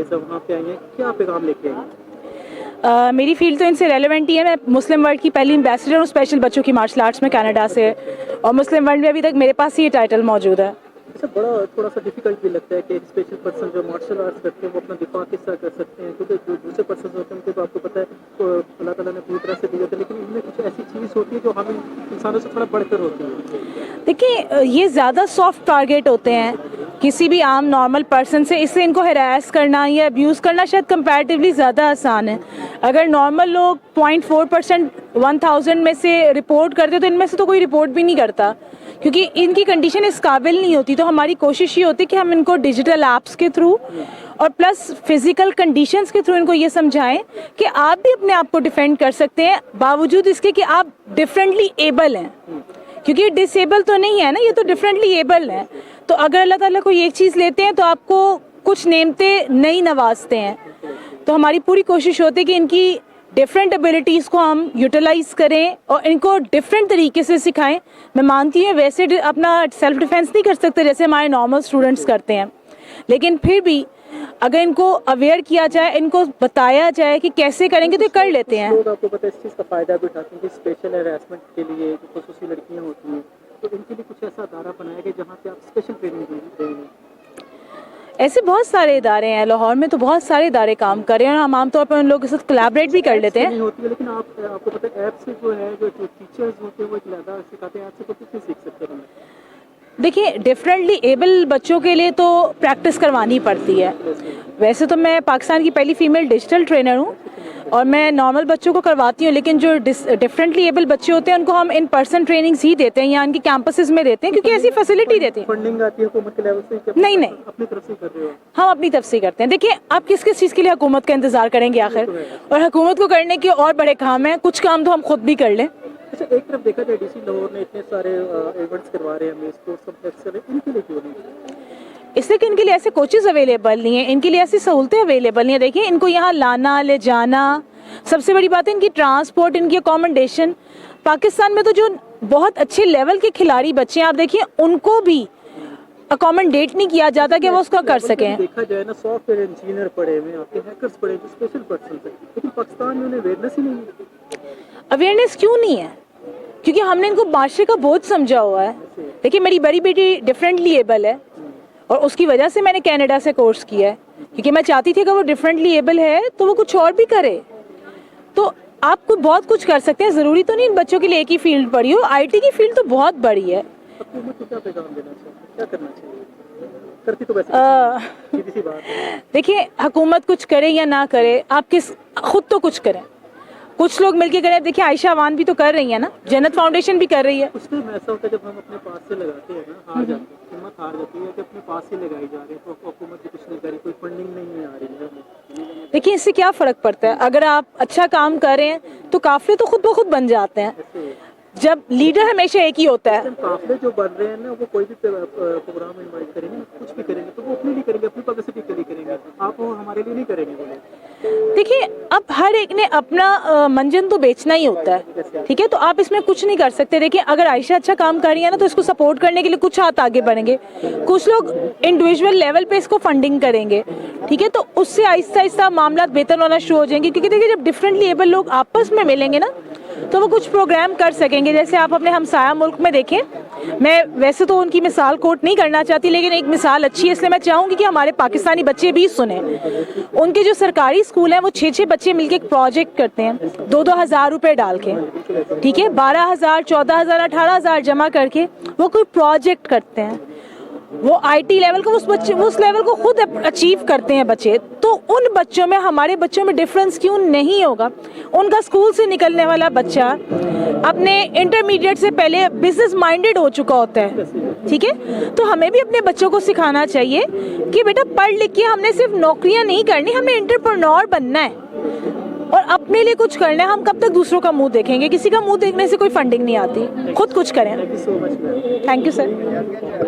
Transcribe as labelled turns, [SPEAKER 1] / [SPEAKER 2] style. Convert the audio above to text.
[SPEAKER 1] Teachers है वहाँ पे आई हैं, क्या पैगाम लेके आई हैं?
[SPEAKER 2] मेरी फील्ड तो इनसे रेलेवेंट ही है। मैं मुस्लिम वर्ल्ड की पहली एम्बेसडर हूँ स्पेशल बच्चों की मार्शल आर्ट्स में कनाडा से, और मुस्लिम वर्ल्ड में अभी तक मेरे पास ही ये टाइटल मौजूद है।
[SPEAKER 1] अच्छा, बड़ा थोड़ा सा डिफिकल्ट भी लगता है कि एक स्पेशल पर्सन जो मार्शल आर्ट्स करते हैं वो अपना दिफा किस तरह कर सकते हैं, क्योंकि जो दूसरे पर्सन होते हैं उनको तो आपको पता है तो अल्लाह ताला ने पूरी तरह से दिया था, लेकिन इनमें कुछ ऐसी चीज़ होती है जो हम इंसानों से थोड़ा बढ़कर होती है।
[SPEAKER 2] देखिए, ये ज़्यादा सॉफ्ट टारगेट होते हैं किसी भी आम नॉर्मल पर्सन से, इससे इनको हरास करना या अब्यूज़ करना शायद कंपैरेटिवली ज़्यादा आसान है। अगर नॉर्मल लोग 0.4% 1000 में से रिपोर्ट करते तो इनमें से तो कोई रिपोर्ट भी नहीं करता, क्योंकि इनकी कंडीशन इस काबिल नहीं होती। तो हमारी कोशिश ये होती है कि हम इनको डिजिटल ऐप्स के थ्रू और प्लस फिजिकल कंडीशंस के थ्रू इनको ये समझाएं कि आप भी अपने आप को डिफेंड कर सकते हैं, बावजूद इसके कि आप डिफरेंटली एबल हैं। क्योंकि डिसेबल तो नहीं है ना, ये तो डिफरेंटली एबल है। तो अगर अल्लाह ताला कोई एक चीज़ लेते हैं तो आपको कुछ नेमते नहीं नवाजते हैं। तो हमारी पूरी कोशिश होती है कि इनकी डिफरेंट एबिलिटीज़ को हम यूटिलाइज़ करें और इनको डिफरेंट तरीके से सिखाएं। मैं मानती हूँ वैसे अपना सेल्फ डिफेंस नहीं कर सकते जैसे हमारे नॉर्मल स्टूडेंट्स करते हैं, लेकिन फिर भी अगर इनको अवेयर किया जाए, इनको बताया जाए कि कैसे करेंगे तो कर लेते हैं।
[SPEAKER 1] लोग आपको पता है इस चीज़ का फ़ायदा भी उठाते हैं कि स्पेशल हैरेसमेंट के लिए जो खुसूसी लड़कियाँ होती हैं, तो इनके लिए कुछ ऐसा अदारा बनाया गया जहाँ पे आप स्पेशल ट्रेनिंग दे रहे हैं।
[SPEAKER 2] ऐसे बहुत सारे इदारे हैं लाहौर में, तो बहुत सारे इदारे काम कर रहे हैं और हम आमतौर पर उन लोगों के साथ कोलैबोरेट भी कर लेते हैं।
[SPEAKER 1] नहीं होती है, लेकिन आपको पता है ऐप से जो है जो टीचर्स होते हैं वो एक ज़्यादा सिखाते हैं, ऐप से तो कितने सीख सकते हैं हम।
[SPEAKER 2] देखिए, डिफरेंटली एबल बच्चों के लिए तो प्रैक्टिस करवानी पड़ती है। वैसे तो मैं पाकिस्तान की पहली फीमेल डिजिटल ट्रेनर हूँ और मैं नॉर्मल बच्चों को करवाती हूँ, लेकिन जो डिफरेंटली एबल बच्चे होते हैं उनको हम इन पर्सन ट्रेनिंग्स ही देते हैं या इनके कैंपसेस में देते हैं, क्योंकि ऐसी फैसिलिटी देते हैं।
[SPEAKER 1] फंडिंग आती है हुकूमत के लेवल से?
[SPEAKER 2] नहीं,
[SPEAKER 1] अपनी तरफ से कर रहे हो?
[SPEAKER 2] हम अपनी तरफ से करते हैं। देखिए, आप किस किस चीज़ के लिए हुकूमत का इंतज़ार करेंगे आखिर, और हुकूमत को करने के और बड़े काम हैं, कुछ काम तो हम खुद भी कर लें।
[SPEAKER 1] अच्छा, एक तरफ देखा जाए डीसी लाहौर ने इतने सारे इवेंट्स करवा रहे हैं हमें, स्पोर्ट्स कॉम्प्लेक्स से, इनके लिए क्यों नहीं?
[SPEAKER 2] इसलिए कि इनके लिए ऐसे कोचेज़ अवेलेबल नहीं है, इनके लिए ऐसी सहूलतें अवेलेबल नहीं है। देखिए, इनको यहाँ लाना ले जाना, सबसे बड़ी बात है इनकी ट्रांसपोर्ट, इनकी अकोमोडेशन। पाकिस्तान में तो जो बहुत अच्छे लेवल के खिलाड़ी बच्चे हैं, आप देखिए उनको भी अकोमोडेट नहीं किया जाता कि वो उसको कर सकें।
[SPEAKER 1] देखा जाए ना, सॉफ्टवेयर इंजीनियर पढ़े हुए हैं, आपके हैकर्स पढ़े जो स्पेशल पर्सन थे, लेकिन पाकिस्तान में उन्हें अवेयरनेस ही नहीं है।
[SPEAKER 2] अवेयरनेस क्यों नहीं है? क्योंकि हमने इनको माशरे का बोझ समझा हुआ है। देखिए, मेरी बड़ी बेटी डिफरेंटली एबल है और उसकी वजह से मैंने कनाडा से कोर्स किया है, क्योंकि मैं चाहती थी कि वो डिफरेंटली एबल है तो वो कुछ और भी करे। तो आप बहुत कुछ कर सकते हैं, ज़रूरी तो नहीं इन बच्चों के लिए एक ही फील्ड पड़ी हो। आईटी की फील्ड तो बहुत बड़ी है।
[SPEAKER 1] हुकूमत को क्या पैगाम देना चाहिए, क्या करना चाहिए? करती तो वैसे सीधी सी बात है।
[SPEAKER 2] देखिए, हुकूमत कुछ करे या ना करे, आप खुद तो कुछ करें, कुछ लोग मिलके करें। देखिए, आयशा अवान भी तो कर रही है ना, जन्नत फाउंडेशन भी कर रही है।
[SPEAKER 1] कुछ टाइम ऐसा होता है जब हम अपने पास से लगाते हैं ना, हार जाते हैं, हिम्मत हार जाती है कि अपने पास से लगाई जा रही है, तो हुकूमत भी कुछ नहीं करी, कोई फंडिंग नहीं आ रही है।
[SPEAKER 2] देखिए, इससे क्या फ़र्क पड़ता है? अगर आप अच्छा काम कर रहे हैं तो काफ़िले तो खुद ब खुद बन जाते हैं। जब लीडर हमेशा एक ही होता है।
[SPEAKER 1] काफिले जो बन रहे हैं ना, वो कोई भी प्रोग्राम इनवाइट करेंगे, कुछ भी करेंगे तो वो अपने लिए करेंगे, अपनी पब्लिसिटी के लिए करेंगे, आप वो हमारे लिए नहीं करेंगे वो लोग।
[SPEAKER 2] देखिए, अब हर एक ने अपना मंजन तो बेचना ही होता है, ठीक है? तो आप इसमें कुछ नहीं कर सकते। देखिए, अगर आयशा अच्छा काम कर रही है ना, तो इसको सपोर्ट करने के लिए कुछ हाथ आगे बढ़ेंगे, कुछ लोग इंडिविजुअल लेवल पे इसको फंडिंग करेंगे, ठीक है? तो उससे आहिस्ता आहिस्ता मामला बेहतर होना शुरू हो जाएंगे, क्योंकि देखिए, जब डिफरेंटली एबल लोग आपस में मिलेंगे ना तो वो कुछ प्रोग्राम कर सकेंगे। जैसे आप अपने हमसाया मुल्क में देखें, मैं वैसे तो उनकी मिसाल कोट नहीं करना चाहती, लेकिन एक मिसाल अच्छी है, इसलिए मैं चाहूँगी कि हमारे पाकिस्तानी बच्चे भी सुने। उनके जो सरकारी स्कूल हैं वो 6-6 बच्चे मिलके एक प्रोजेक्ट करते हैं, 2-2 हज़ार रुपये डाल के, ठीक है? 12,000, 14,000, 18,000 जमा करके वो कोई प्रोजेक्ट करते हैं। वो आईटी लेवल को उस लेवल को खुद अचीव करते हैं बच्चे। तो उन बच्चों में हमारे बच्चों में डिफरेंस क्यों नहीं होगा? उनका स्कूल से निकलने वाला बच्चा अपने इंटरमीडिएट से पहले बिजनेस माइंडेड हो चुका होता है, ठीक है? तो हमें भी अपने बच्चों को सिखाना चाहिए कि बेटा, पढ़ लिख के हमने सिर्फ नौकरियां नहीं करनी, हमने एंटरप्रेन्योर बनना है और अपने लिए कुछ करना है। हम कब तक दूसरों का मुंह देखेंगे? किसी का मुंह देखने से कोई फंडिंग नहीं आती, खुद कुछ करें।
[SPEAKER 1] Thank you so much.
[SPEAKER 2] Thank you sir.